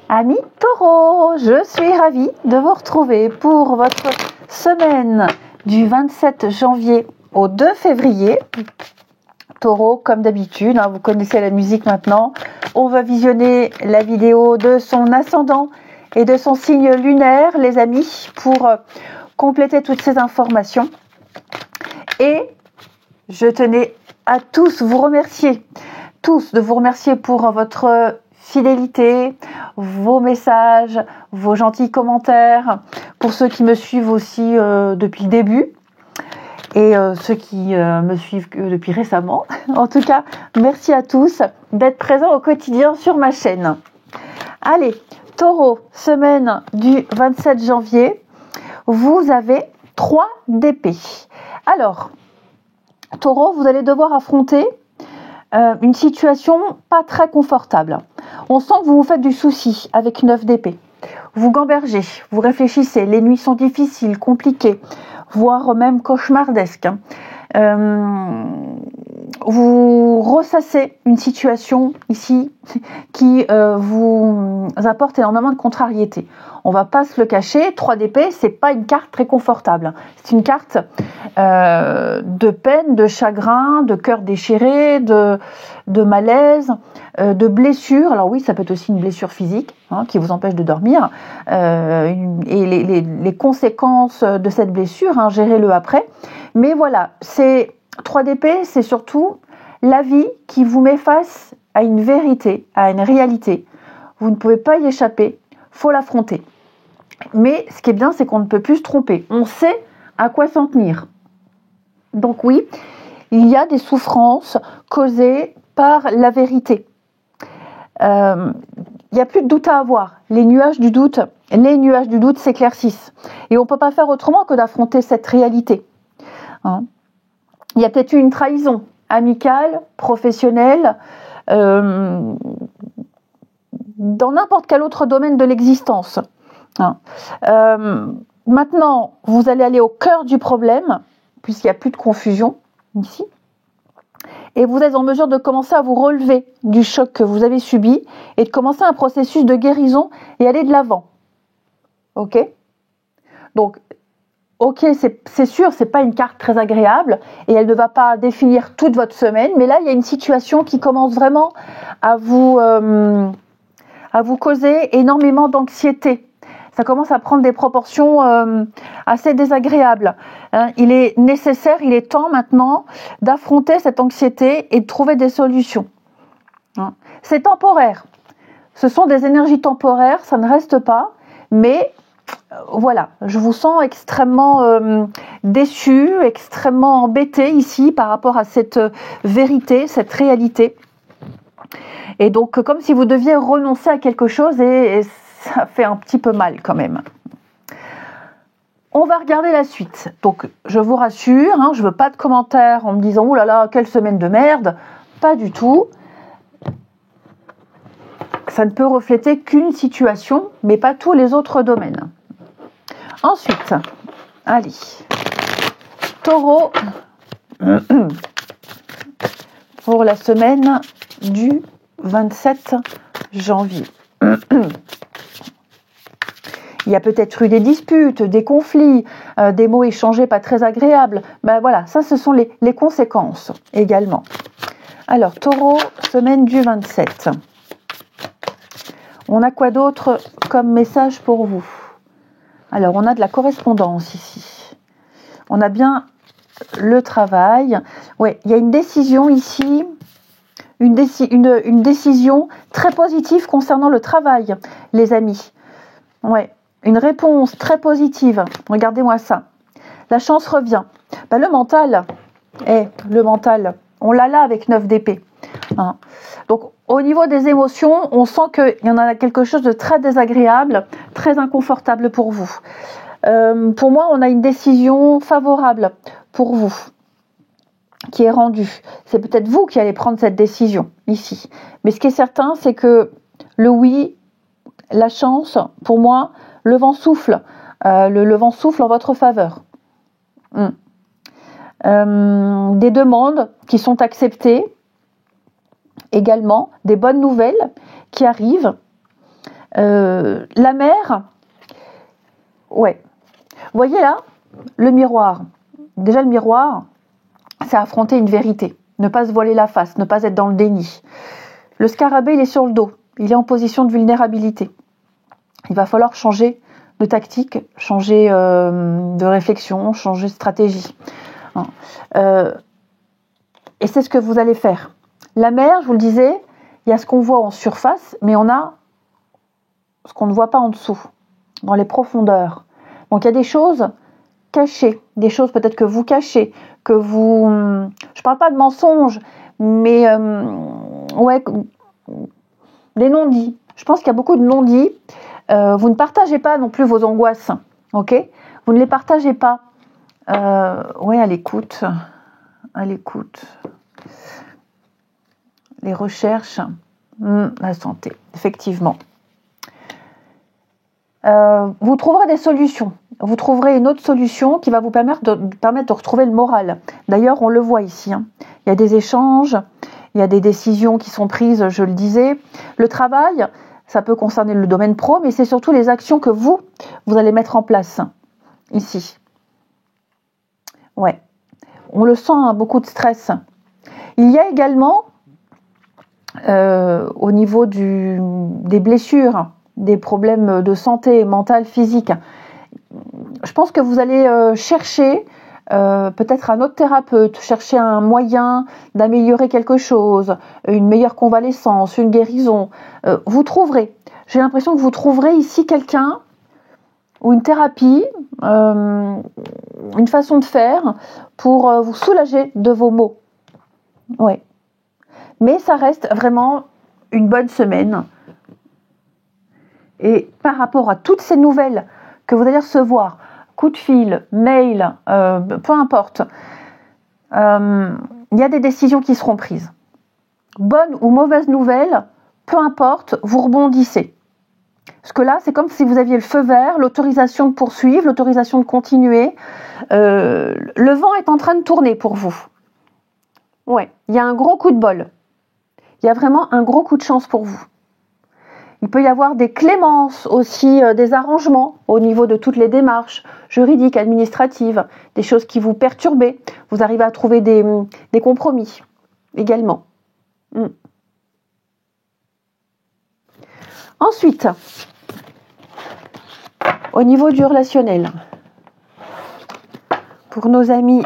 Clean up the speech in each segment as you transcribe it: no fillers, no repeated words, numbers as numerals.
Amis Taureau, je suis ravie de vous retrouver pour votre semaine du 27 janvier au 2 février. Taureau, comme d'habitude, vous connaissez la musique maintenant. On va visionner la vidéo de son ascendant et de son signe lunaire, les amis, pour compléter toutes ces informations. Et je tenais à tous vous remercier, de vous remercier pour votre fidélité, vos messages, vos gentils commentaires, pour ceux qui me suivent aussi depuis le début et ceux qui me suivent depuis récemment. En tout cas, merci à tous d'être présents au quotidien sur ma chaîne. Allez, Taureau, semaine du 27 janvier, vous avez 3 d'épée. Alors, Taureau, vous allez devoir affronter une situation pas très confortable. On sent que vous vous faites du souci avec 9 d'épée. Vous gambergez, vous réfléchissez, les nuits sont difficiles, compliquées, voire même cauchemardesques. Vous ressassez une situation ici qui vous apporte énormément de contrariété. On va pas se le cacher, 3 d'épée, c'est pas une carte très confortable. C'est une carte de peine, de chagrin, de cœur déchiré, de malaise, de blessure. Alors oui, ça peut être aussi une blessure physique qui vous empêche de dormir. Et les conséquences de cette blessure, gérez-le après. Mais voilà, c'est 3 d'épée, c'est surtout la vie qui vous met face à une vérité, à une réalité. Vous ne pouvez pas y échapper, faut l'affronter. Mais ce qui est bien, c'est qu'on ne peut plus se tromper. On sait à quoi s'en tenir. Donc oui, il y a des souffrances causées par la vérité. Il n'y a plus de doute à avoir. Les nuages du doute s'éclaircissent. Et on ne peut pas faire autrement que d'affronter cette réalité. Il y a peut-être eu une trahison amicale, professionnelle, dans n'importe quel autre domaine de l'existence. Maintenant, vous allez aller au cœur du problème, puisqu'il n'y a plus de confusion ici. Et vous êtes en mesure de commencer à vous relever du choc que vous avez subi et de commencer un processus de guérison et aller de l'avant. Ok ? Donc, ok, c'est sûr, c'est pas une carte très agréable et elle ne va pas définir toute votre semaine, mais là, il y a une situation qui commence vraiment à vous causer énormément d'anxiété. Ça commence à prendre des proportions assez désagréables. Il est nécessaire, il est temps maintenant d'affronter cette anxiété et de trouver des solutions. C'est temporaire. Ce sont des énergies temporaires, ça ne reste pas, mais voilà, je vous sens extrêmement déçu, extrêmement embêté ici par rapport à cette vérité, cette réalité. Et donc, comme si vous deviez renoncer à quelque chose et ça fait un petit peu mal quand même. On va regarder la suite. Donc, je vous rassure, je ne veux pas de commentaires en me disant « Oh là là, quelle semaine de merde !» Pas du tout. Ça ne peut refléter qu'une situation, mais pas tous les autres domaines. Ensuite, allez, Taureau, pour la semaine du 27 janvier. Il y a peut-être eu des disputes, des conflits, des mots échangés pas très agréables. Voilà, ça ce sont les conséquences également. Alors, Taureau, semaine du 27. On a quoi d'autre comme message pour vous ? Alors, on a de la correspondance ici. On a bien le travail. Ouais, il y a une décision ici, une décision très positive concernant le travail, les amis. Ouais, une réponse très positive. Regardez-moi ça. La chance revient. Le mental, on l'a là avec 9 d'épée. Donc, au niveau des émotions, on sent qu'il y en a quelque chose de très désagréable, très inconfortable pour vous. Pour moi, on a une décision favorable pour vous qui est rendue. C'est peut-être vous qui allez prendre cette décision ici. Mais ce qui est certain, c'est que le oui, la chance, pour moi, le vent souffle. Le vent souffle en votre faveur. Des demandes qui sont acceptées. Également, des bonnes nouvelles qui arrivent. La mer, ouais. Vous voyez là, le miroir. Déjà le miroir, c'est affronter une vérité. Ne pas se voiler la face, ne pas être dans le déni. Le scarabée, il est sur le dos. Il est en position de vulnérabilité. Il va falloir changer de tactique, changer de réflexion, changer de stratégie. Et c'est ce que vous allez faire. La mer, je vous le disais, il y a ce qu'on voit en surface, mais on a ce qu'on ne voit pas en dessous, dans les profondeurs. Donc il y a des choses cachées, des choses peut-être que vous cachez, que vous... Je ne parle pas de mensonges, mais ouais, des non-dits. Je pense qu'il y a beaucoup de non-dits. Vous ne partagez pas non plus vos angoisses, ok ? Vous ne les partagez pas. Ouais, à l'écoute. À l'écoute. Les recherches. La santé, effectivement. Vous trouverez des solutions. Vous trouverez une autre solution qui va vous permettre de retrouver le moral. D'ailleurs, on le voit ici. Hein. Il y a des échanges, il y a des décisions qui sont prises, je le disais. Le travail, ça peut concerner le domaine pro, mais c'est surtout les actions que vous allez mettre en place ici. Ouais. On le sent, hein, beaucoup de stress. Il y a également, au niveau des blessures, des problèmes de santé mentale, physique, je pense que vous allez chercher peut-être un autre thérapeute, chercher un moyen d'améliorer quelque chose, une meilleure convalescence, une guérison. Vous trouverez. J'ai l'impression que vous trouverez ici quelqu'un ou une thérapie, une façon de faire pour vous soulager de vos maux. Ouais. Mais ça reste vraiment une bonne semaine. Et par rapport à toutes ces nouvelles que vous allez recevoir, coup de fil, mail, peu importe, il y a des décisions qui seront prises. Bonne ou mauvaise nouvelle, peu importe, vous rebondissez. Parce que là, c'est comme si vous aviez le feu vert, l'autorisation de poursuivre, l'autorisation de continuer. Le vent est en train de tourner pour vous. Ouais, il y a un gros coup de bol. Il y a vraiment un gros coup de chance pour vous. Il peut y avoir des clémences aussi, des arrangements au niveau de toutes les démarches juridiques, administratives, des choses qui vous perturbent. Vous arrivez à trouver des compromis également. Ensuite, au niveau du relationnel, pour nos amis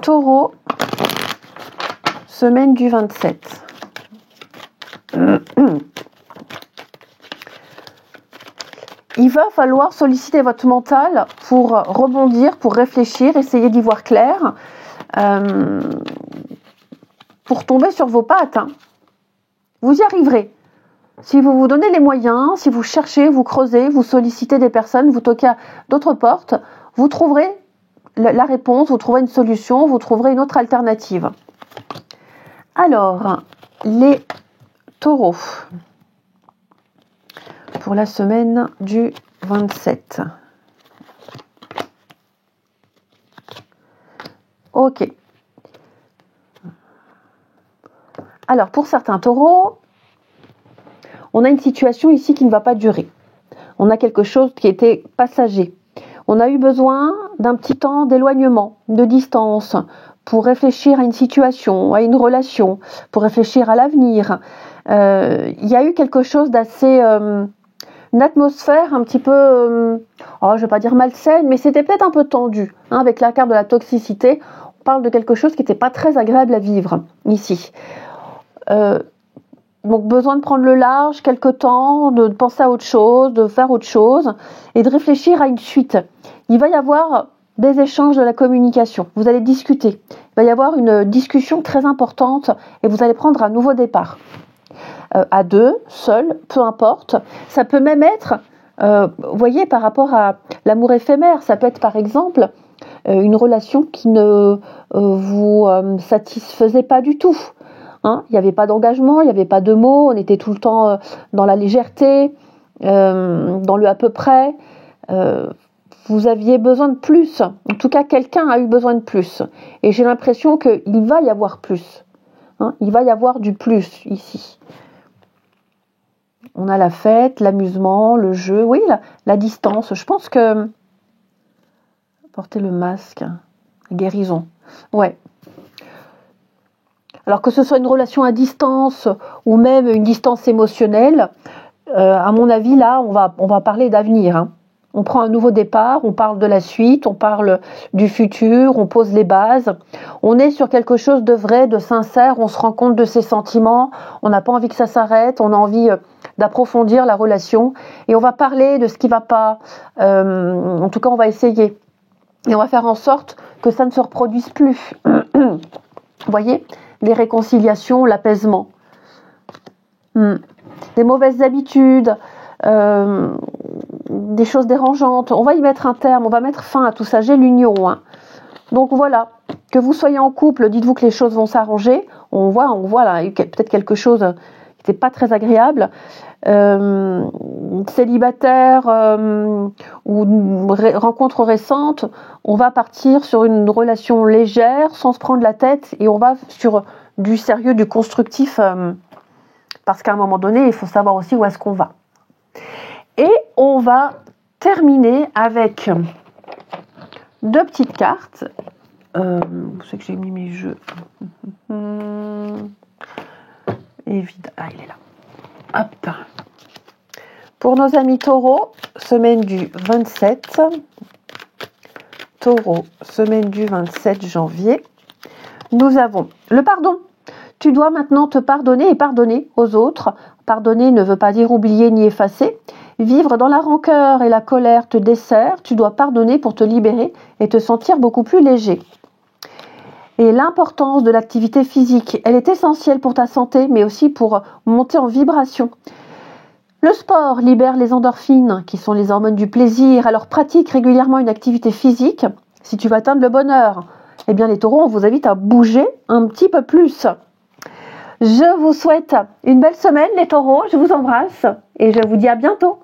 taureaux, semaine du 27. Il va falloir solliciter votre mental pour rebondir, pour réfléchir, essayer d'y voir clair, pour tomber sur vos pattes. Hein. Vous y arriverez. Si vous vous donnez les moyens, si vous cherchez, vous creusez, vous sollicitez des personnes, vous toquez à d'autres portes, vous trouverez la réponse, vous trouverez une solution, vous trouverez une autre alternative. Alors, les taureaux, pour la semaine du 27. Ok. Alors, pour certains taureaux, on a une situation ici qui ne va pas durer. On a quelque chose qui était passager. On a eu besoin d'un petit temps d'éloignement, de distance, pour réfléchir à une situation, à une relation, pour réfléchir à l'avenir. Il y a eu quelque chose d'assez... une atmosphère un petit peu, je ne vais pas dire malsaine, mais c'était peut-être un peu tendu. Hein, avec la carte de la toxicité, on parle de quelque chose qui n'était pas très agréable à vivre ici. Donc besoin de prendre le large quelque temps, de penser à autre chose, de faire autre chose et de réfléchir à une suite. Il va y avoir des échanges de la communication. Vous allez discuter. Il va y avoir une discussion très importante et vous allez prendre un nouveau départ. À deux, seul, peu importe. Ça peut même être, vous voyez, par rapport à l'amour éphémère, ça peut être par exemple une relation qui ne vous satisfaisait pas du tout. Hein, il n'y avait pas d'engagement, il n'y avait pas de mots, on était tout le temps dans la légèreté, dans le à peu près. Vous aviez besoin de plus. En tout cas, quelqu'un a eu besoin de plus. Et j'ai l'impression qu'il va y avoir plus. Hein, il va y avoir du plus ici. On a la fête, l'amusement, le jeu, oui, la distance. Je pense que porter le masque, la guérison, ouais. Alors que ce soit une relation à distance ou même une distance émotionnelle, à mon avis, là, on va parler d'avenir. Hein. On prend un nouveau départ, on parle de la suite, on parle du futur, on pose les bases. On est sur quelque chose de vrai, de sincère, on se rend compte de ses sentiments, on n'a pas envie que ça s'arrête, on a envie d'approfondir la relation et on va parler de ce qui ne va pas. En tout cas, on va essayer. Et on va faire en sorte que ça ne se reproduise plus. Vous voyez ? Les réconciliations, l'apaisement. Des mauvaises habitudes, des choses dérangeantes. On va y mettre un terme, on va mettre fin à tout ça. J'ai l'union. Hein. Donc voilà, que vous soyez en couple, dites-vous que les choses vont s'arranger. On voit là, il y a peut-être quelque chose qui n'était pas très agréable. Célibataire ou rencontre récente, on va partir sur une relation légère, sans se prendre la tête, et on va sur du sérieux, du constructif, parce qu'à un moment donné, il faut savoir aussi où est-ce qu'on va. Et on va terminer avec 2 petites cartes. Vous savez que j'ai mis mes jeux. Évidemment. Ah, il est là. Hop. Pour nos amis taureaux, semaine du 27. Taureau, semaine du 27 janvier. Nous avons le pardon. Tu dois maintenant te pardonner et pardonner aux autres. Pardonner ne veut pas dire oublier ni effacer. Vivre dans la rancœur et la colère te dessert. Tu dois pardonner pour te libérer et te sentir beaucoup plus léger. Et l'importance de l'activité physique, elle est essentielle pour ta santé, mais aussi pour monter en vibration. Le sport libère les endorphines, qui sont les hormones du plaisir. Alors pratique régulièrement une activité physique. Si tu veux atteindre le bonheur, eh bien les taureaux, on vous invite à bouger un petit peu plus. Je vous souhaite une belle semaine les taureaux, je vous embrasse et je vous dis à bientôt.